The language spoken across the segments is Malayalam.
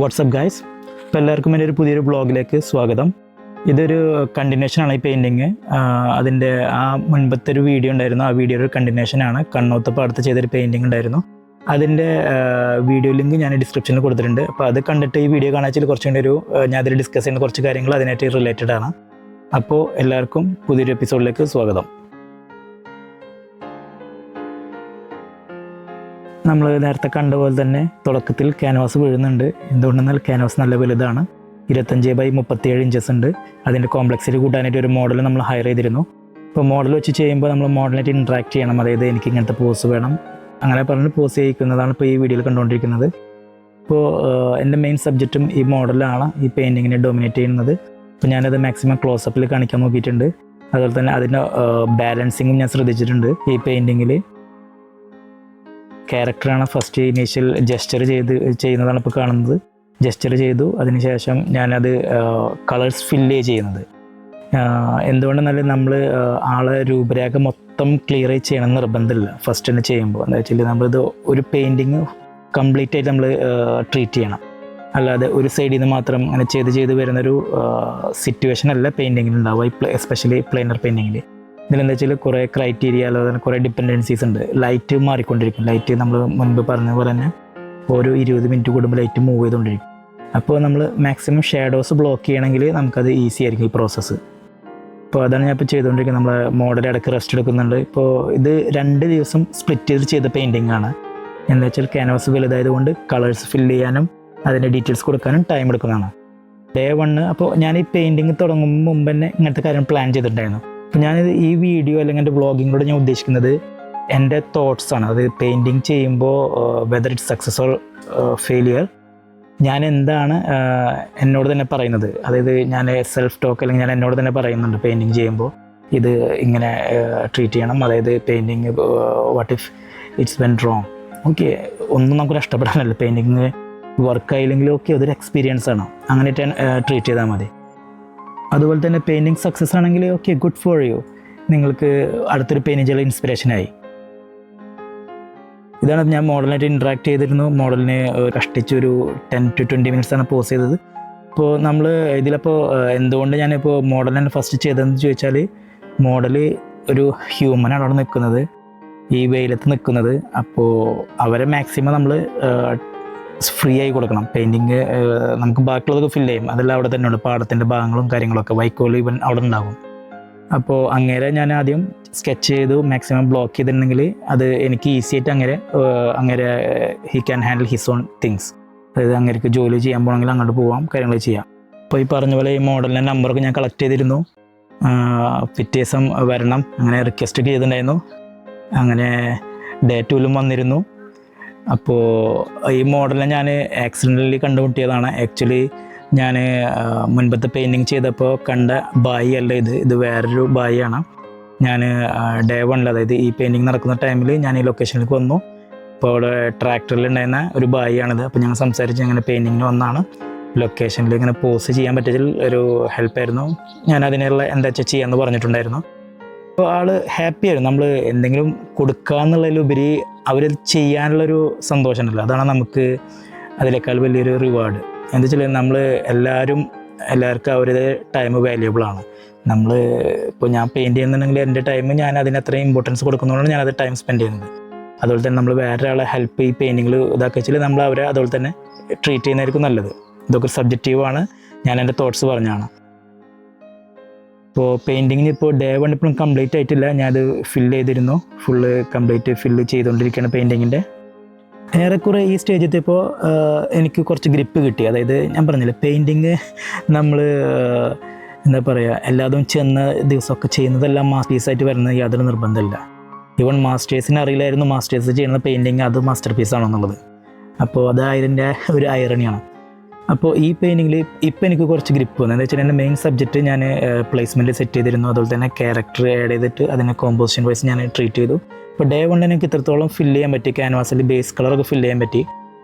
വാട്സപ്പ് ഗൈസ്, ഇപ്പോൾ എല്ലാവർക്കും എൻ്റെ ഒരു പുതിയൊരു ബ്ലോഗിലേക്ക് സ്വാഗതം. ഇതൊരു കണ്ടിന്യൂഷനാണ് ഈ പെയിൻറ്റിങ്. അതിൻ്റെ ആ മുൻപത്തെ ഒരു വീഡിയോ ഉണ്ടായിരുന്നു, ആ വീഡിയോ ഒരു കണ്ടിന്യൂഷനാണ്. കണ്ണോത്തപ്പോൾ അടുത്ത് ചെയ്തൊരു പെയിൻറ്റിങ് ഉണ്ടായിരുന്നു. അതിൻ്റെ വീഡിയോ ലിങ്ക് ഞാൻ ഡിസ്ക്രിപ്ഷനിൽ കൊടുത്തിട്ടുണ്ട്. അപ്പോൾ അത് കണ്ടിട്ട് ഈ വീഡിയോ കാണാച്ചാൽ കുറച്ചും കൂടി ഞാൻ അതിൽ ഡിസ്കസ് ചെയ്യുന്ന കുറച്ച് കാര്യങ്ങൾ അതിനായിട്ട് റിലേറ്റഡ് ആണ്. അപ്പോൾ എല്ലാവർക്കും പുതിയൊരു എപ്പിസോഡിലേക്ക് സ്വാഗതം. നമ്മൾ നേരത്തെ കണ്ട പോലെ തന്നെ തുടക്കത്തിൽ ക്യാൻവാസ് വീഴുന്നുണ്ട്. എന്തുകൊണ്ടെന്നാൽ ക്യാൻവാസ് നല്ല വലുതാണ്, 25x37 ഇഞ്ചസ് ഉണ്ട്. അതിൻ്റെ കോംപ്ലക്സിറ്റി കൂട്ടാനായിട്ട് ഒരു മോഡൽ നമ്മൾ ഹയർ ചെയ്തിരുന്നു. ഇപ്പോൾ മോഡൽ വെച്ച് ചെയ്യുമ്പോൾ നമ്മൾ മോഡലായിട്ട് ഇൻട്രാക്ട് ചെയ്യണം. അതായത് എനിക്ക് ഇങ്ങനത്തെ പോസ് വേണം, അങ്ങനെ പറഞ്ഞ് പോസ് ചെയ്യിക്കുന്നതാണ് ഇപ്പോൾ ഈ വീഡിയോയിൽ കണ്ടുകൊണ്ടിരിക്കുന്നത്. ഇപ്പോൾ എൻ്റെ മെയിൻ സബ്ജക്റ്റും ഈ മോഡലാണ് ഈ പെയിൻറ്റിങ്ങിനെ ഡൊമിനേറ്റ് ചെയ്യുന്നത്. അപ്പോൾ ഞാനത് മാക്സിമം ക്ലോസപ്പിൽ കാണിക്കാൻ നോക്കിയിട്ടുണ്ട്. അതുപോലെ തന്നെ അതിൻ്റെ ബാലൻസിങ്ങും ഞാൻ ശ്രദ്ധിച്ചിട്ടുണ്ട്. ഈ പെയിൻറ്റിങ്ങിൽ ക്യാരക്ടറാണ് ഫസ്റ്റ് ഇനീഷ്യൽ ജെസ്റ്റർ ചെയ്യുന്നതാണ് ഇപ്പോൾ കാണുന്നത്. ജെസ്റ്റർ ചെയ്തു, അതിനുശേഷം ഞാനത് കളേഴ്സ് ഫില്ല് ചെയ്യുന്നത്. എന്തുകൊണ്ടെന്നാൽ നമ്മൾ ആളെ രൂപരേഖ മൊത്തം ക്ലിയർ ചെയ്യണം നിർബന്ധമില്ല ഫസ്റ്റ് തന്നെ ചെയ്യുമ്പോൾ. എന്താ വെച്ചാൽ നമ്മളിത് ഒരു പെയിൻറ്റിങ് കംപ്ലീറ്റ് ആയിട്ട് നമ്മൾ ട്രീറ്റ് ചെയ്യണം. അല്ലാതെ ഒരു സൈഡിൽ നിന്ന് മാത്രം അങ്ങനെ ചെയ്ത് വരുന്നൊരു സിറ്റുവേഷൻ അല്ല പെയിൻറ്റിങ്ങിൽ ഉണ്ടാവുക, എസ്പെഷ്യലി പ്ലെയിനർ പെയിൻറ്റിങ്ങിൽ. ഇതിലെന്താ വെച്ചാൽ കുറേ ക്രൈറ്റീരിയ, അതുപോലെ കുറേ ഡിപ്പെൻഡൻസീസ് ഉണ്ട്. ലൈറ്റ് മാറിക്കൊണ്ടിരിക്കും. ലൈറ്റ് നമ്മൾ മുൻപ് പറഞ്ഞ പോലെ തന്നെ ഓരോ 20 മിനിറ്റ് കൂടുമ്പോൾ ലൈറ്റ് മൂവ് ചെയ്തുകൊണ്ടിരിക്കും. അപ്പോൾ നമ്മൾ മാക്സിമം ഷാഡോസ് ബ്ലോക്ക് ചെയ്യണമെങ്കിൽ നമുക്കത് ഈസി ആയിരിക്കും ഈ പ്രോസസ്സ്. അപ്പോൾ അതാണ് ഞാൻ ഇപ്പോൾ ചെയ്തുകൊണ്ടിരിക്കുന്നത്. നമ്മൾ മോഡൽ ഇടയ്ക്ക് റെസ്റ്റ് എടുക്കുന്നുണ്ട്. ഇപ്പോൾ ഇത് 2 ദിവസം സ്പ്ലിറ്റ് ചെയ്ത പെയിൻറ്റിംഗ് ആണ്. എന്താ വെച്ചാൽ ക്യാൻവാസ് വലുതായതുകൊണ്ട് കളേഴ്സ് ഫില്ല് ചെയ്യാനും അതിൻ്റെ ഡീറ്റെയിൽസ് കൊടുക്കാനും ടൈം എടുക്കുന്നതാണ്. Day 1 അപ്പോൾ ഞാൻ ഈ പെയിൻറ്റിങ് തുടങ്ങുമ്പോൾ മുമ്പ് തന്നെ ഇങ്ങനത്തെ കാര്യം പ്ലാൻ ചെയ്തിട്ടുണ്ടായിരുന്നു. അപ്പോൾ ഞാനിത് ഈ വീഡിയോ അല്ലെങ്കിൽ എൻ്റെ വ്ളോഗിങ്ങിലൂടെ ഞാൻ ഉദ്ദേശിക്കുന്നത് എൻ്റെ തോട്ട്സാണ്. അത് പെയിൻറ്റിങ് ചെയ്യുമ്പോൾ whether it's success or failure, ഞാൻ എന്താണ് എന്നോട് തന്നെ പറയുന്നത്. അതായത് ഞാൻ സെൽഫ് ടോക്ക് അല്ലെങ്കിൽ ഞാൻ എന്നോട് തന്നെ പറയുന്നുണ്ട് പെയിൻറ്റിങ് ചെയ്യുമ്പോൾ ഇത് ഇങ്ങനെ ട്രീറ്റ് ചെയ്യണം. അതായത് painting what if it's when wrong, okay, ഒന്നും നമുക്ക് നഷ്ടപ്പെടാനല്ല. പെയിൻറ്റിങ് വർക്കായില്ലെങ്കിലും ഓക്കെ, അതൊരു എക്സ്പീരിയൻസ് ആണ്, അങ്ങനെയായിട്ട് ട്രീറ്റ് ചെയ്താൽ മതി. അതുപോലെ തന്നെ പെയിൻറ്റിങ് സക്സസ് ആണെങ്കിൽ ഓക്കെ, ഗുഡ് ഫോർ യു, നിങ്ങൾക്ക് അടുത്തൊരു പെയിൻറ്റിങ് ചെയ്യാൻ ഇൻസ്പിറേഷനായി. ഇതാണ് ഞാൻ മോഡലായിട്ട് ഇൻട്രാക്ട് ചെയ്തിരുന്നു. മോഡലിന് കഷ്ടിച്ചൊരു 10 to 20 മിനിറ്റ്സാണ് പോസ് ചെയ്തത്. ഇപ്പോൾ നമ്മൾ ഇതിലപ്പോൾ എന്തുകൊണ്ട് ഞാനിപ്പോൾ മോഡലിനെ ഫസ്റ്റ് ചെയ്തതെന്ന് ചോദിച്ചാൽ, മോഡൽ ഒരു ഹ്യൂമനാണ് അവിടെ നിൽക്കുന്നത്, ഈ വെയിലത്ത് നിൽക്കുന്നത്. അപ്പോൾ അവരെ മാക്സിമം നമ്മൾ ഫ്രീ ആയി കൊടുക്കണം. പെയിൻറ്റിങ് നമുക്ക് ബാക്കിയുള്ളതൊക്കെ ഫില്ല് ചെയ്യും, അതെല്ലാം അവിടെ തന്നെ ഉണ്ട്. പാടത്തിൻ്റെ ഭാഗങ്ങളും കാര്യങ്ങളൊക്കെ വൈക്കോൽ ഇവൻ അവിടെ ഉണ്ടാകും. അപ്പോൾ അങ്ങനെ ഞാൻ ആദ്യം സ്കെച്ച് ചെയ്തു മാക്സിമം ബ്ലോക്ക് ചെയ്തിട്ടുണ്ടെങ്കിൽ അത് എനിക്ക് ഈസി ആയിട്ട് അങ്ങനെ he can handle his own things. അതായത് അങ്ങനെയൊക്കെ ജോലി ചെയ്യാൻ പോകണമെങ്കിൽ അങ്ങോട്ട് പോകാം, കാര്യങ്ങൾ ചെയ്യാം. അപ്പോൾ ഈ പറഞ്ഞ പോലെ ഈ മോഡലിൻ്റെ നമ്പറൊക്കെ ഞാൻ കളക്ട് ചെയ്തിരുന്നു. പിറ്റേ ദിവസം വരണം അങ്ങനെ റിക്വസ്റ്റ് ചെയ്തിട്ടുണ്ടായിരുന്നു. അങ്ങനെ Day 2 വന്നിരുന്നു. അപ്പോൾ ഈ മോഡലിനെ ഞാൻ ആക്സിഡൻ്റലി കണ്ടുമുട്ടിയതാണ്. ആക്ച്വലി ഞാൻ മുൻപത്തെ പെയിൻറ്റിങ് ചെയ്തപ്പോൾ കണ്ട ബായി അല്ല ഇത് വേറൊരു ബായിയാണ്. ഞാൻ Day 1 അതായത് ഈ പെയിൻറ്റിങ് നടക്കുന്ന ടൈമിൽ ഞാൻ ഈ ലൊക്കേഷനിലേക്ക് വന്നു. അപ്പോൾ അവിടെ ട്രാക്ടറിലുണ്ടായിരുന്ന ഒരു ബായിയാണിത്. അപ്പോൾ ഞങ്ങൾ സംസാരിച്ച് അങ്ങനെ പെയിൻറ്റിങ്ങിന് വന്നാണ്. ലൊക്കേഷനിൽ ഇങ്ങനെ പോസ്റ്റ് ചെയ്യാൻ പറ്റിയതിൽ ഒരു ഹെൽപ്പായിരുന്നു. ഞാൻ അതിനുള്ള എന്താ വെച്ചാൽ ചെയ്യാമെന്ന് പറഞ്ഞിട്ടുണ്ടായിരുന്നു. അപ്പോൾ ആൾ ഹാപ്പി ആയിരുന്നു. നമ്മൾ എന്തെങ്കിലും കൊടുക്കുക എന്നുള്ളതിലുപരി അവർ ചെയ്യാനുള്ളൊരു സന്തോഷമുണ്ടല്ലോ, അതാണ് നമുക്ക് അതിനേക്കാൾ വലിയൊരു റിവാർഡ്. എന്താ വെച്ചാൽ നമ്മൾ എല്ലാവർക്കും അവരുടെ ടൈം വാല്യുബിളാണ്. നമ്മൾ ഇപ്പോൾ ഞാൻ പെയിൻറ്റ് ചെയ്യുന്നുണ്ടെങ്കിൽ എൻ്റെ ടൈം ഞാൻ അതിനത്രയും ഇമ്പോർട്ടൻസ് കൊടുക്കുന്നതുകൊണ്ടാണ് ഞാനത് ടൈം സ്പെൻഡ് ചെയ്യുന്നത്. അതുപോലെ തന്നെ നമ്മൾ വേറെ ഒരാളെ ഹെൽപ്പ് ഈ പെയിൻറ്റിങ്ങിൽ ഇതാക്കി വെച്ചാൽ നമ്മൾ അവരെ അതുപോലെ തന്നെ ട്രീറ്റ് ചെയ്യുന്നതായിരിക്കും നല്ലത്. ഇതൊക്കെ സബ്ജക്റ്റീവാണ്, ഞാൻ എൻ്റെ തോട്ട്സ് പറഞ്ഞാണ്. ഇപ്പോൾ പെയിൻറ്റിങ്ങിന് ഇപ്പോൾ Day 1 ഇപ്പോഴും കംപ്ലീറ്റ് ആയിട്ടില്ല. ഞാനത് ഫില്ല് ചെയ്തിരുന്നു, ഫുള്ള് കംപ്ലീറ്റ് ഫില്ല് ചെയ്തുകൊണ്ടിരിക്കുകയാണ് പെയിൻറ്റിങ്ങിൻ്റെ. ഏറെക്കുറെ ഈ സ്റ്റേജെത്തിയപ്പോൾ എനിക്ക് കുറച്ച് ഗ്രിപ്പ് കിട്ടി. അതായത് ഞാൻ പറഞ്ഞില്ല, പെയിൻറ്റിങ് നമ്മൾ എന്താ പറയുക, എല്ലാതും ചെന്ന ദിവസമൊക്കെ ചെയ്യുന്നതെല്ലാം മാസ്റ്റർ പീസായിട്ട് വരുന്നത് യാതൊരു നിർബന്ധമില്ല. ഈവൺ മാസ്റ്റേഴ്സിന് അറിയില്ലായിരുന്നു മാസ്റ്റേഴ്സ് ചെയ്യുന്ന പെയിൻറ്റിങ് അത് മാസ്റ്റർ പീസാണെന്നുള്ളത്. അപ്പോൾ അത് അതിൻ്റെ ഒരു ഐറണിയാണ്. അപ്പോൾ ഈ പെയിൻറ്റിങ്ങിൽ ഇപ്പോൾ എനിക്ക് കുറച്ച് ഗ്രിപ്പ് വന്നു. എന്താ വെച്ചാൽ എൻ്റെ മെയിൻ സബ്ജക്റ്റ് ഞാൻ പ്ലേസ്മെൻറ്റ് സെറ്റ് ചെയ്തിരുന്നു. അതുപോലെ തന്നെ ക്യാരക്ടർ ആഡ് ചെയ്തിട്ട് അതിനെ കോമ്പോസിഷൻ വൈസ് ഞാൻ ട്രീറ്റ് ചെയ്തു. ഇപ്പോൾ Day 1 എനിക്ക് ഇത്രത്തോളം ഫില്ല് ചെയ്യാൻ പറ്റി. ക്യാൻവാസിൽ ബേസ് കളറൊക്കെ ഫില്ല് ചെയ്യാൻ പറ്റി.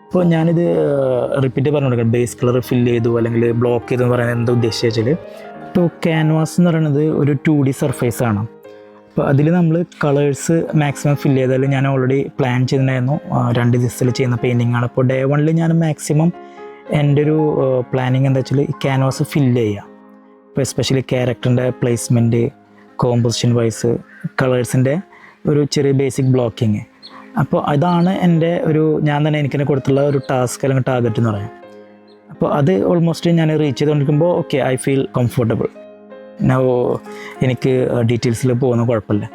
അപ്പോൾ ഞാനിത് റിപ്പീറ്റ് പറഞ്ഞു കൊടുക്കാം, ബേസ് കളർ ഫില്ല് ചെയ്തു അല്ലെങ്കിൽ ബ്ലോക്ക് ചെയ്തു എന്ന് പറയുന്നത് എന്താ ഉദ്ദേശിച്ചാൽ, ഇപ്പോൾ ക്യാൻവാസ് എന്ന് പറയുന്നത് ഒരു 2D സർഫേസാണ്. അപ്പോൾ അതിൽ നമ്മൾ കളേഴ്സ് മാക്സിമം ഫില്ല് ചെയ്താൽ ഞാൻ ഓൾറെഡി പ്ലാൻ ചെയ്തിട്ടുണ്ടായിരുന്നു 2 ദിവസത്തിൽ ചെയ്യുന്ന പെയിൻറ്റിങ്ങാണ്. അപ്പോൾ Day 1 ഞാൻ മാക്സിമം എൻ്റെ ഒരു പ്ലാനിങ് എന്താ വെച്ചാൽ ഈ ക്യാൻവാസ് ഫില്ല് ചെയ്യുക. ഇപ്പോൾ എസ്പെഷ്യലി ക്യാരക്ടറിൻ്റെ പ്ലേസ്മെൻറ്റ്, കോമ്പോസിഷൻ വൈസ്, കളേഴ്സിൻ്റെ ഒരു ചെറിയ ബേസിക് ബ്ലോക്കിങ്. അപ്പോൾ അതാണ് എൻ്റെ ഞാൻ തന്നെ എനിക്കെന്നെ കൊടുത്തുള്ള ഒരു ടാസ്ക് അല്ലെങ്കിൽ ടാർഗറ്റ് എന്ന് പറയാം. അപ്പോൾ അത് ഓൾമോസ്റ്റ് ഞാൻ റീച്ച് ചെയ്തുകൊണ്ടിരിക്കുമ്പോൾ ഓക്കെ, ഐ ഫീൽ കംഫർട്ടബിൾ. എനിക്ക് ഡീറ്റെയിൽസിൽ പോകുന്ന കുഴപ്പമില്ല.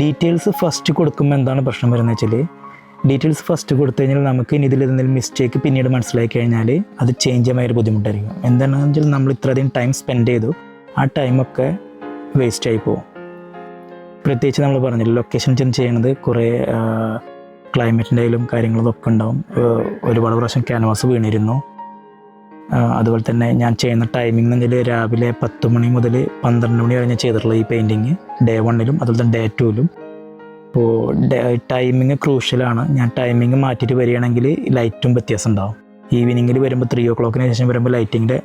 ഡീറ്റെയിൽസ് ഫസ്റ്റ് കൊടുക്കുമ്പോൾ എന്താണ് പ്രശ്നം വരുന്നത് വെച്ചാൽ, ഡീറ്റെയിൽസ് ഫസ്റ്റ് കൊടുത്തു കഴിഞ്ഞാൽ നമുക്ക് ഇനി ഇതിലെന്തെങ്കിലും മിസ്റ്റേക്ക് പിന്നീട് മനസ്സിലാക്കി കഴിഞ്ഞാൽ അത് ചേഞ്ച് ചെയ്യാൻ ഭയങ്കര ബുദ്ധിമുട്ടായിരിക്കും. എന്താണെന്ന് വെച്ചാൽ നമ്മൾ ഇത്രയധികം ടൈം സ്പെൻഡ് ചെയ്തു, ആ ടൈമൊക്കെ വേസ്റ്റായി പോകും. പ്രത്യേകിച്ച് നമ്മൾ പറഞ്ഞില്ല, ലൊക്കേഷൻ ചെന്ന് ചെയ്യുന്നത് കുറേ ക്ലൈമറ്റിൻ്റെ ആയാലും കാര്യങ്ങളൊക്കെ ഉണ്ടാവും. ഒരുപാട് പ്രാവശ്യം ക്യാൻവാസ് വീണിരുന്നു. അതുപോലെ തന്നെ ഞാൻ ചെയ്യുന്ന ടൈമിംഗ് എന്ന് വെച്ചാൽ രാവിലെ 10 മണി മുതൽ 12 മണി വരെ ഞാൻ ചെയ്തിട്ടുള്ള ഈ പെയിൻറ്റിങ് ഡേ 1-ലും അതുപോലെ തന്നെ ഡേ 2-ലും. അപ്പോൾ ടൈമിങ് ക്രൂഷ്യലാണ്. ഞാൻ ടൈമിങ് മാറ്റിയിട്ട് വരികയാണെങ്കിൽ ലൈറ്റും വ്യത്യാസം ഉണ്ടാവും. ഈവനിങ്ങിൽ വരുമ്പോൾ 3 o'clock ശേഷം വരുമ്പോൾ ലൈറ്റിങ്ങിൻ്റെ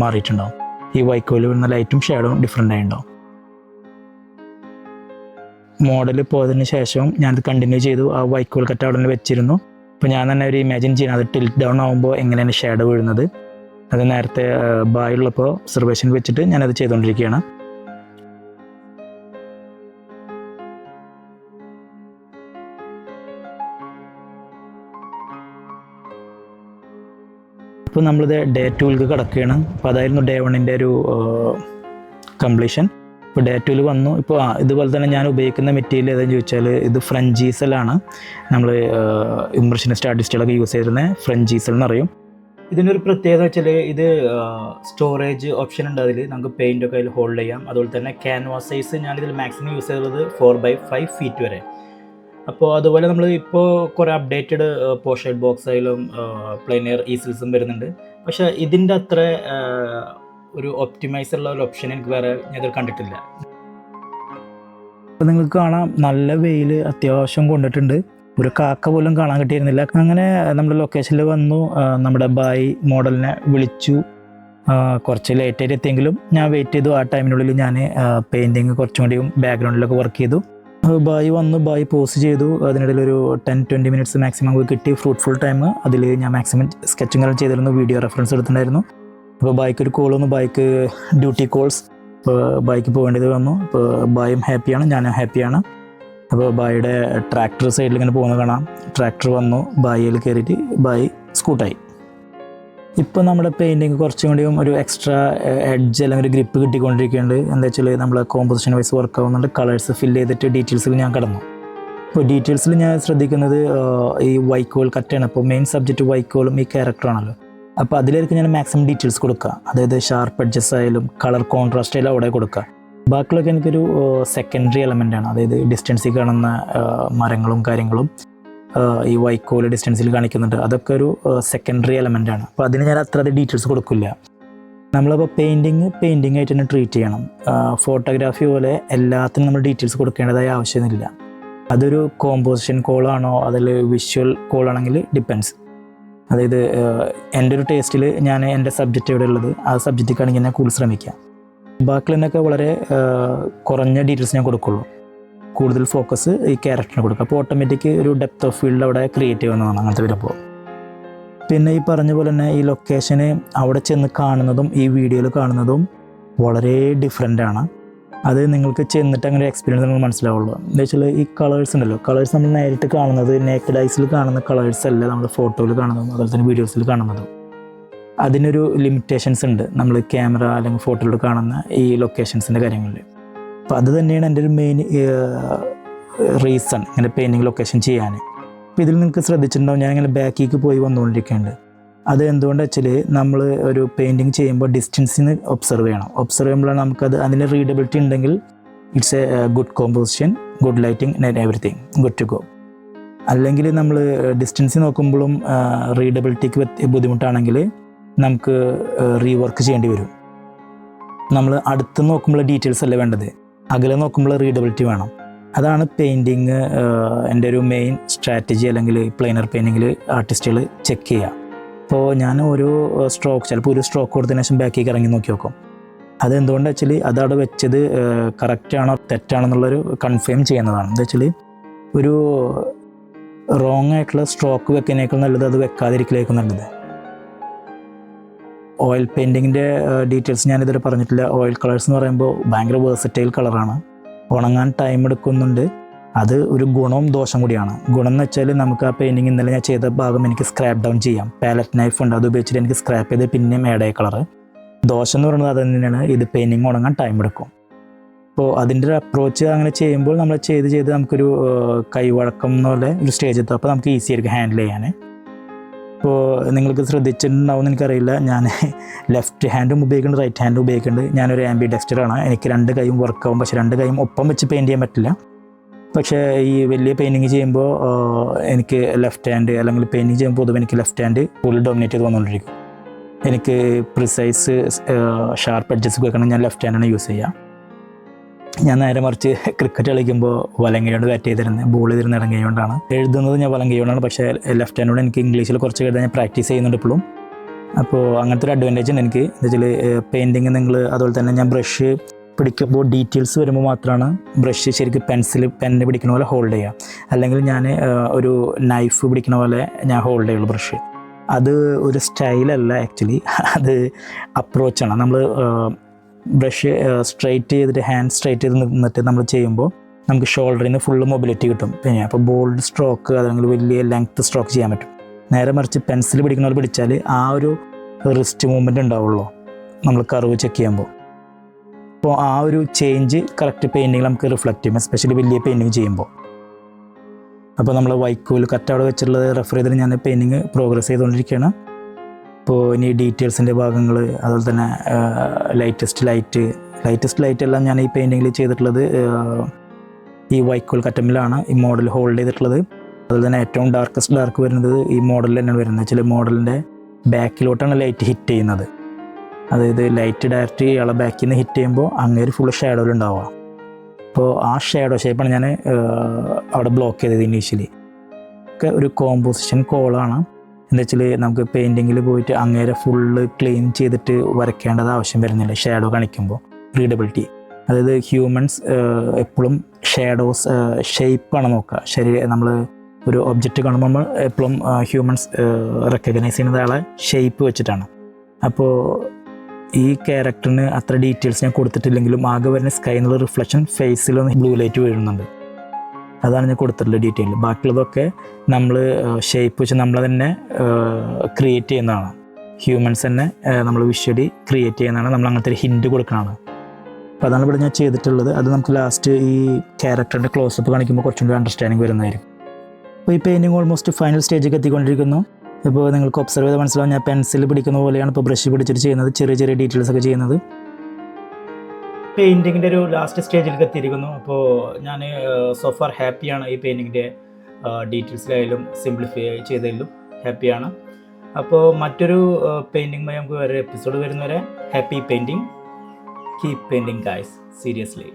മാറിയിട്ടുണ്ടാവും. ഈ വൈക്കോല് വരുന്ന ലൈറ്റും ഷാഡോവും ഡിഫറെൻ്റ് ആയിട്ടുണ്ടാവും. മോഡൽ പോയതിന് ശേഷം ഞാനത് കണ്ടിന്യൂ ചെയ്തു. ആ വൈക്കോൽ കട്ട് അവിടെ തന്നെ വെച്ചിരുന്നു. അപ്പോൾ ഞാൻ തന്നെ ഒരു ഇമാജിൻ ചെയ്യണം, അത് ടിൽറ്റ് ഡൗൺ ആകുമ്പോൾ എങ്ങനെയാണ് ഷാഡോ വീഴുന്നത്. അത് നേരത്തെ ബായുള്ളപ്പോൾ ഒബ്സർവേഷൻ വെച്ചിട്ട് ഞാനത് ചെയ്തുകൊണ്ടിരിക്കുകയാണ്. അപ്പോൾ നമ്മളിത് ഡേ 2-ലേക്ക് കിടക്കുകയാണ്. അപ്പോൾ അതായിരുന്നു ഡേ 1-ൻ്റെ ഒരു കംപ്ലീഷൻ. ഇപ്പോൾ ഡേ 2-ൽ വന്നു. ഇപ്പോൾ ഇതുപോലെ തന്നെ ഞാൻ ഉപയോഗിക്കുന്ന മെറ്റീരിയൽ ഏതാണെന്ന് ചോദിച്ചാൽ ഇത് ഫ്രഞ്ചീസലാണ്. നമ്മൾ ഇംപ്രഷനിസ്റ്റ് ആർട്ടിസ്റ്റുകളൊക്കെ യൂസ് ചെയ്തിരുന്ന ഫ്രഞ്ചീസൽ എന്നറിയും. ഇതിനൊരു പ്രത്യേകത വെച്ചാൽ ഇത് സ്റ്റോറേജ് ഓപ്ഷൻ ഉണ്ട്. അതിൽ നമുക്ക് പെയിൻ്റൊക്കെ അതിൽ ഹോൾഡ് ചെയ്യാം. അതുപോലെ തന്നെ ക്യാൻവാസ് സൈസ് ഞാനിതിൽ മാക്സിമം യൂസ് ചെയ്തത് 4x5 feet വരെ. അപ്പോൾ അതുപോലെ നമ്മൾ ഇപ്പോൾ കുറേ അപ്ഡേറ്റഡ് പോഷേഡ് ബോക്സ് ആയാലും പ്ലെയിനർ ഈസിൽസും വരുന്നുണ്ട്. പക്ഷേ ഇതിൻ്റെ അത്ര ഒരു ഒപ്റ്റിമൈസുള്ള ഒരു ഓപ്ഷൻ എനിക്ക് വേറെ ഞാൻ ഇതിൽ കണ്ടിട്ടില്ല. അപ്പോൾ നിങ്ങൾക്ക് കാണാം, നല്ല വെയിൽ അത്യാവശ്യം കൊണ്ടിട്ടുണ്ട്. ഒരു കാക്ക പോലും കാണാൻ കിട്ടിയിരുന്നില്ല. അങ്ങനെ നമ്മുടെ ലൊക്കേഷനിൽ വന്നു. നമ്മുടെ ബായ് മോഡലിനെ വിളിച്ചു. കുറച്ച് ലേറ്റായിട്ട് എത്തിയെങ്കിലും ഞാൻ വെയിറ്റ് ചെയ്തു. ആ ടൈമിനുള്ളിൽ ഞാൻ പെയിൻറ്റിങ് കുറച്ചും കൂടിയും ബാക്ക്ഗ്രൗണ്ടിലൊക്കെ വർക്ക് ചെയ്തു. ബായ് വന്നു, ബായ് പോസ്റ്റ് ചെയ്തു. അതിനിടയിൽ ഒരു 10-20 minutes മാക്സിമം കിട്ടി. Fruitful time. അതിൽ ഞാൻ മാക്സിമം സ്കെച്ചിങ് എല്ലാം ചെയ്തിരുന്നു, വീഡിയോ റെഫറൻസ് എടുത്തിട്ടുണ്ടായിരുന്നു. അപ്പോൾ ബായ്ക്ക് ഒരു കോൾ വന്നു, ബായ്ക്ക് ഡ്യൂട്ടി കോൾസ്. അപ്പോൾ ബായ്ക്ക് പോകേണ്ടത് വന്നു. അപ്പോൾ ബായും ഹാപ്പിയാണ്, ഞാനും ഹാപ്പിയാണ്. അപ്പോൾ ബായിയുടെ ട്രാക്ടർ സൈഡിൽ ഇങ്ങനെ പോകുന്നത് കാണാം. ട്രാക്ടർ വന്നു, ബായിൽ കയറിയിട്ട് ബായി സ്കൂട്ടായി. ഇപ്പോൾ നമ്മുടെ പെയിൻറ്റിങ് കുറച്ചും കൂടിയും ഒരു എക്സ്ട്രാ എഡ്ജ് അല്ലെങ്കിൽ ഒരു ഗ്രിപ്പ് കിട്ടിക്കൊണ്ടിരിക്കുന്നുണ്ട്. എന്താ വെച്ചാൽ നമ്മൾ കോമ്പോസിഷൻ വൈസ് വർക്ക് ആവുന്നുണ്ട്. കളേഴ്സ് ഫില്ല് ചെയ്തിട്ട് ഡീറ്റെയിൽസിൽ ഞാൻ കടന്നു. അപ്പോൾ ഡീറ്റെയിൽസിൽ ഞാൻ ശ്രദ്ധിക്കുന്നത് ഈ വൈക്കോൽ കട്ടാണ്. അപ്പോൾ മെയിൻ സബ്ജക്റ്റ് വൈക്കോളും ഈ ക്യാരക്ടറാണല്ലോ. അപ്പോൾ അതിലായിരിക്കും ഞാൻ മാക്സിമം ഡീറ്റെയിൽസ് കൊടുക്കുക. അതായത് ഷാർപ്പ് എഡ്ജസ് ആയാലും കളർ കോൺട്രാസ്റ്റ് ആയാലും അവിടെ കൊടുക്കുക. ബാക്കിയൊക്കെ എനിക്കൊരു സെക്കൻഡറി എലമെൻ്റാണ്. അതായത് ഡിസ്റ്റൻസിൽ കാണുന്ന മരങ്ങളും കാര്യങ്ങളും ഈ വൈക്കോൽ ഡിസ്റ്റൻസിൽ കാണിക്കുന്നുണ്ട്. അതൊക്കെ ഒരു സെക്കൻഡറി എലമെൻ്റാണ്. അപ്പോൾ അതിന് ഞാൻ അത്ര ഡീറ്റെയിൽസ് കൊടുക്കില്ല. നമ്മളപ്പോൾ പെയിൻറ്റിങ് ആയിട്ട് തന്നെ ട്രീറ്റ് ചെയ്യണം. ഫോട്ടോഗ്രാഫി പോലെ എല്ലാത്തിനും നമ്മൾ ഡീറ്റെയിൽസ് കൊടുക്കേണ്ടതായ ആവശ്യമില്ല. അതൊരു കോമ്പോസിഷൻ കോളാണോ അതിൽ വിഷ്വൽ കോളാണെങ്കിൽ ഡിപ്പെൻസ്. അതായത് എൻ്റെ ഒരു ടേസ്റ്റിൽ ഞാൻ എൻ്റെ സബ്ജക്റ്റ് എവിടെ ഉള്ളത് ആ സബ്ജക്റ്റിക്കാണെങ്കിൽ ഞാൻ കൂടുതൽ ശ്രമിക്കാം. ബാക്കിലൊക്കെ വളരെ കുറഞ്ഞ ഡീറ്റെയിൽസ് ഞാൻ കൊടുക്കുള്ളൂ. കൂടുതൽ ഫോക്കസ് ഈ ക്യാരക്ടറിന് കൊടുക്കുക. അപ്പോൾ ഓട്ടോമാറ്റിക് ഒരു ഡെപ്ത് ഓഫ് ഫീൽഡ് അവിടെ ക്രിയേറ്റ് ചെയ്യുന്നതാണ് അങ്ങനത്തെ വരുമ്പോൾ. പിന്നെ ഈ പറഞ്ഞ പോലെ തന്നെ ഈ ലൊക്കേഷന് അവിടെ ചെന്ന് കാണുന്നതും ഈ വീഡിയോയിൽ കാണുന്നതും വളരെ ഡിഫറെൻ്റാണ്. അത് നിങ്ങൾക്ക് ചെന്നിട്ട് അങ്ങനെ എക്സ്പീരിയൻസ് നമുക്ക് മനസ്സിലാവുള്ളൂ. എന്താ വെച്ചാൽ ഈ കളേഴ്സ് ഉണ്ടല്ലോ, കളേഴ്സ് നമ്മൾ നേരിട്ട് കാണുന്നത് നേക്കഡ് ഐസിൽ കാണുന്ന കളേഴ്സ് അല്ല നമ്മൾ ഫോട്ടോയിൽ കാണുന്നതും അതുപോലെ തന്നെ വീഡിയോസിൽ കാണുന്നതും. അതിനൊരു ലിമിറ്റേഷൻസ് ഉണ്ട് നമ്മൾ ക്യാമറ അല്ലെങ്കിൽ ഫോട്ടോയിലൂടെ കാണുന്ന ഈ ലൊക്കേഷൻസിൻ്റെ കാര്യങ്ങളിൽ. അപ്പോൾ അത് തന്നെയാണ് എൻ്റെ ഒരു മെയിൻ റീസൺ ഇങ്ങനെ പെയിൻറ്റിങ് ലൊക്കേഷൻ ചെയ്യാൻ. അപ്പോൾ ഇതിൽ നിങ്ങൾക്ക് ശ്രദ്ധിച്ചിട്ടുണ്ടാവും, ഞാനിങ്ങനെ ബാക്കിലേക്ക് പോയി വന്നുകൊണ്ടിരിക്കുന്നുണ്ട്. അത് എന്തുകൊണ്ടാണ് വെച്ചാൽ നമ്മൾ ഒരു പെയിൻറ്റിങ് ചെയ്യുമ്പോൾ ഡിസ്റ്റൻസിന് ഒബ്സർവ് ചെയ്യണം. ഒബ്സർവ് ചെയ്യുമ്പോഴാണ് നമുക്കത് അതിൻ്റെ റീഡബിലിറ്റി ഉണ്ടെങ്കിൽ it's a good composition, good lighting and everything good to go. അല്ലെങ്കിൽ നമ്മൾ ഡിസ്റ്റൻസിൽ നോക്കുമ്പോഴും റീഡബിലിറ്റിക്ക് ബുദ്ധിമുട്ടാണെങ്കിൽ നമുക്ക് റീവർക്ക് ചെയ്യേണ്ടി വരും. നമ്മൾ അടുത്ത് നോക്കുമ്പോൾ ഡീറ്റെയിൽസ് അല്ല വേണ്ടത്, അകലെ നോക്കുമ്പോൾ റീഡബിലിറ്റി വേണം. അതാണ് പെയിൻറ്റിങ് എൻ്റെ ഒരു മെയിൻ സ്ട്രാറ്റജി. അല്ലെങ്കിൽ പ്ലെയിനർ പെയിൻറ്റിങ്ങിൽ ആർട്ടിസ്റ്റുകൾ ചെക്ക് ചെയ്യുക. അപ്പോൾ ഞാൻ ഓരോ സ്ട്രോക്ക് ചിലപ്പോൾ ഒരു സ്ട്രോക്ക് കൊടുത്തതിന് ശേഷം ബാക്കിലേക്ക് ഇറങ്ങി നോക്കി നോക്കും. അതെന്തുകൊണ്ടാണ് വെച്ചാൽ അതവിടെ വെച്ചത് കറക്റ്റാണോ തെറ്റാണോ എന്നുള്ളൊരു കൺഫേം ചെയ്യുന്നതാണ്. എന്താ വെച്ചാൽ ഒരു റോങ് ആയിട്ടുള്ള സ്ട്രോക്ക് വെക്കുന്നതിനേക്കാൾ നല്ലത് അത് വെക്കാതിരിക്കലേക്കും നല്ലത്. ഓയിൽ പെയിൻറ്റിങ്ങിൻ്റെ ഡീറ്റെയിൽസ് ഞാനിതുവരെ പറഞ്ഞിട്ടില്ല. ഓയിൽ കളേഴ്സ് എന്ന് പറയുമ്പോൾ ഭയങ്കര വേഴ്സറ്റൈൽ കളറാണ്, ഉണങ്ങാൻ ടൈം എടുക്കുന്നുണ്ട്. അത് ഒരു ഗുണവും ദോഷം കൂടിയാണ്. ഗുണം എന്ന് വെച്ചാൽ നമുക്ക് ആ പെയിൻറ്റിങ് ഇന്നലെ ഞാൻ ചെയ്ത ഭാഗം എനിക്ക് സ്ക്രാപ്പ് ഡൗൺ ചെയ്യാം. പാലറ്റ് നൈഫ് ഉണ്ട്, അത് ഉപയോഗിച്ചിട്ട് എനിക്ക് സ്ക്രാപ്പ് ചെയ്ത് പിന്നെയും ആഡ് ആയ കളറ്. ദോഷം എന്ന് പറയുന്നത് അത് തന്നെയാണ്, ഇത് പെയിൻറ്റിങ് ഉണങ്ങാൻ ടൈം എടുക്കും. അപ്പോൾ അതിൻ്റെ ഒരു അപ്രോച്ച് അങ്ങനെ ചെയ്യുമ്പോൾ നമ്മൾ ചെയ്ത് നമുക്കൊരു കൈവഴക്കം എന്നുള്ള ഒരു സ്റ്റേജ് എത്തും. അപ്പോൾ നമുക്ക് ഈസി ആയിരിക്കും ഹാൻഡിൽ ചെയ്യാൻ. ഇപ്പോൾ നിങ്ങൾക്ക് ശ്രദ്ധിച്ചിട്ടുണ്ടാവും എന്ന് എനിക്കറിയില്ല, ഞാൻ ലെഫ്റ്റ് ഹാൻഡും ഉപയോഗിക്കുന്നുണ്ട്, റൈറ്റ് ഹാൻഡും ഉപയോഗിക്കുന്നുണ്ട്. ഞാനൊരു ആംബി ഡെക്സ്റ്ററാണ്. എനിക്ക് 2 കൈയും വർക്കാവും, പക്ഷേ 2 കൈയും ഒപ്പം വെച്ച് പെയിൻറ്റ് ചെയ്യാൻ പറ്റില്ല. പക്ഷേ ഈ വലിയ പെയിൻറ്റിങ് ചെയ്യുമ്പോൾ എനിക്ക് ലെഫ്റ്റ് ഹാൻഡ്, അല്ലെങ്കിൽ പെയിൻറ്റിങ് ചെയ്യുമ്പോൾ പൊതുവെ എനിക്ക് ലെഫ്റ്റ് ഹാൻഡ് ഫുൾ ഡോമിനേറ്റ് ചെയ്ത് വന്നുകൊണ്ടിരിക്കും. എനിക്ക് പ്രിസൈസ് ഷാർപ്പ് എഡ്ജസ് വെക്കണം, ഞാൻ ലെഫ്റ്റ് ഹാൻഡാണ് യൂസ് ചെയ്യുക. ഞാൻ നേരെ മറിച്ച് ക്രിക്കറ്റ് കളിക്കുമ്പോൾ വലങ്കയോട് ബാറ്റ് ചെയ്തിരുന്നത്, ബോൾ ചെയ്തിരുന്ന ഇടങ്കയോണ്ടാണ്. എഴുതുന്നത് ഞാൻ വലങ്കയോണ്ടാണ്, പക്ഷേ ലെഫ്റ്റ് ഹാൻഡോട് എനിക്ക് ഇംഗ്ലീഷിൽ കുറച്ച് എഴുതാൻ ഞാൻ പ്രാക്ടീസ് ചെയ്യുന്നുണ്ട് ഇപ്പോഴും. അപ്പോൾ അങ്ങനത്തെ ഒരു അഡ്വാൻറ്റേജ് ഉണ്ട് എനിക്ക്. എന്താ വെച്ചാൽ പെയിൻറ്റിങ് അതുപോലെ തന്നെ ഞാൻ ബ്രഷ് പിടിക്കുമ്പോൾ ഡീറ്റെയിൽസ് വരുമ്പോൾ മാത്രമാണ് ബ്രഷ് ശരിക്കും പെന്ന് പിടിക്കുന്ന പോലെ ഹോൾഡ് ചെയ്യുക. അല്ലെങ്കിൽ ഞാൻ ഒരു നൈഫ് പിടിക്കുന്ന പോലെ ഞാൻ ഹോൾഡ് ചെയ്യുള്ളൂ ബ്രഷ്. അത് ഒരു സ്റ്റൈലല്ല ആക്ച്വലി, അത് അപ്രോച്ചാണ്. നമ്മൾ ബ്രഷ് സ്ട്രൈറ്റ് ചെയ്തിട്ട് ഹാൻഡ് സ്ട്രൈറ്റ് ചെയ്ത് നിന്നിട്ട് നമ്മൾ ചെയ്യുമ്പോൾ നമുക്ക് ഷോൾഡറിൽ നിന്ന് ഫുള്ള് മൊബിലിറ്റി കിട്ടും. പിന്നെ അപ്പോൾ ബോൾഡ് സ്ട്രോക്ക് അല്ലെങ്കിൽ വലിയ ലെങ്ത്ത് സ്ട്രോക്ക് ചെയ്യാൻ പറ്റും. നേരെ മറിച്ച് പെൻസിൽ പിടിക്കുന്ന പോലെ പിടിച്ചാൽ ആ ഒരു റിസ്റ്റ് മൂവ്മെൻറ്റ് ഉണ്ടാവുള്ളൂ നമ്മൾ കർവ് ചെക്ക് ചെയ്യുമ്പോൾ. അപ്പോൾ ആ ഒരു ചേഞ്ച് കറക്റ്റ് പെയിൻറ്റിങ്ങിൽ നമുക്ക് റിഫ്ലക്റ്റ് ചെയ്യും, എസ്പെഷ്യലി വലിയ പെയിൻറ്റിങ് ചെയ്യുമ്പോൾ. അപ്പോൾ നമ്മൾ വൈക്കോൽ കറ്റ് അവിടെ വെച്ചിട്ടുള്ളത് റെഫർ ചെയ്തിട്ട് ഞാൻ പെയിൻറ്റിങ് പ്രോഗ്രസ് ചെയ്തുകൊണ്ടിരിക്കുകയാണ്. അപ്പോൾ ഇനി ഡീറ്റെയിൽസിൻ്റെ ഭാഗങ്ങൾ, അതുപോലെ തന്നെ ലേറ്റസ്റ്റ് ലൈറ്റ് എല്ലാം ഞാൻ ഈ പെയിൻറ്റിങ്ങിൽ ചെയ്തിട്ടുള്ളത് ഈ വൈക്കോൽ കറ്റമ്മിലാണ് ഈ മോഡൽ ഹോൾഡ് ചെയ്തിട്ടുള്ളത്. അതുപോലെ തന്നെ ഏറ്റവും ഡാർക്കസ്റ്റ് ഡാർക്ക് വരുന്നത് ഈ മോഡലിൽ തന്നെയാണ് വരുന്നത്. ചില മോഡലിൻ്റെ ബാക്കിലോട്ടാണ് ലൈറ്റ് ഹിറ്റ് ചെയ്യുന്നത്. അതായത് ലൈറ്റ് ഡയറക്റ്റ് ഇയാളെ ബാക്കിൽ നിന്ന് ഹിറ്റ് ചെയ്യുമ്പോൾ അങ്ങനെ ഫുള്ള് ഷാഡോയിലുണ്ടാവുക. അപ്പോൾ ആ ഷാഡോ ഷേപ്പാണ് ഞാൻ അവിടെ ബ്ലോക്ക് ചെയ്തത് ഇനീഷ്യലി. ഒക്കെ ഒരു കോമ്പോസിഷൻ കോളാണ്. എന്താ വെച്ചാൽ നമുക്ക് പെയിൻറ്റിങ്ങിൽ പോയിട്ട് അങ്ങേരെ ഫുള്ള് ക്ലീൻ ചെയ്തിട്ട് വരയ്ക്കേണ്ടത് ആവശ്യം വരുന്നില്ല ഷാഡോ കാണിക്കുമ്പോൾ. റീഡബിലിറ്റി, അതായത് ഹ്യൂമൻസ് എപ്പോഴും ഷാഡോസ് ഷേപ്പാണ് നോക്കുക. നമ്മൾ ഒരു ഒബ്ജക്റ്റ് കാണുമ്പോൾ നമ്മൾ എപ്പോഴും ഹ്യൂമൻസ് റെക്കഗ്നൈസ് ചെയ്യുന്നത് ആളെ ഷേപ്പ് വെച്ചിട്ടാണ്. അപ്പോൾ ഈ ക്യാരക്ടറിന് അത്ര ഡീറ്റെയിൽസ് ഞാൻ കൊടുത്തിട്ടില്ലെങ്കിലും ആകെ വരുന്ന സ്കൈ എന്നുള്ള റിഫ്ലക്ഷൻ ഫേസിലൊന്ന് ബ്ലൂ ലൈറ്റ് വീഴുന്നുണ്ട്. അതാണ് ഞാൻ കൊടുത്തിട്ടുള്ള ഡീറ്റെയിൽ. ബാക്കിയുള്ളതൊക്കെ നമ്മൾ ഷേപ്പ് വെച്ച് നമ്മൾ തന്നെ ക്രിയേറ്റ് ചെയ്യുന്നതാണ്. ഹ്യൂമൻസ് തന്നെ നമ്മൾ വിഷ്വലി ക്രിയേറ്റ് ചെയ്യുന്നതാണ്, നമ്മൾ അങ്ങനത്തെ ഒരു ഹിൻറ്റ് കൊടുക്കുന്നതാണ്. അപ്പോൾ അതാണ് ഇവിടെ ഞാൻ ചെയ്തിട്ടുള്ളത്. അത് നമുക്ക് ലാസ്റ്റ് ഈ ക്യാരക്ടറിൻ്റെ ക്ലോസപ്പ് കാണിക്കുമ്പോൾ കുറച്ചും കൂടി അണ്ടർസ്റ്റാൻഡിങ് വരുന്നതായിരിക്കും. അപ്പോൾ ഈ പെയിൻറ്റിങ് ഓൾമോസ്റ്റ് ഫൈനൽ സ്റ്റേജിലേക്ക് എത്തിക്കൊണ്ടിരിക്കുന്നു. ഇപ്പോൾ നിങ്ങൾക്ക് ഒബ്സർവ് ചെയ്ത് മനസ്സിലാവും, ഞാൻ പെൻസിൽ പിടിക്കുന്ന പോലെയാണ് ഇപ്പോൾ ബ്രഷ് പിടിച്ചിട്ട് ചെയ്യുന്നത്, ചെറിയ ഡീറ്റെയിൽസ് ഒക്കെ ചെയ്യുന്നത്. പെയിൻറ്റിങ്ങിൻ്റെ ഒരു ലാസ്റ്റ് സ്റ്റേജിലേക്ക് എത്തിയിരിക്കുന്നു. അപ്പോൾ ഞാൻ സോ ഫാർ ഹാപ്പിയാണ്. ഈ പെയിൻറ്റിങ്ങിൻ്റെ ഡീറ്റെയിൽസിലായാലും സിംപ്ലിഫൈ ചെയ്തതിലും ഹാപ്പിയാണ്. അപ്പോൾ മറ്റൊരു പെയിൻറ്റിങ്ങുമായി നമുക്ക് വേറെ എപ്പിസോഡ് വരുന്നവരെ happy painting, keep painting guys, seriously.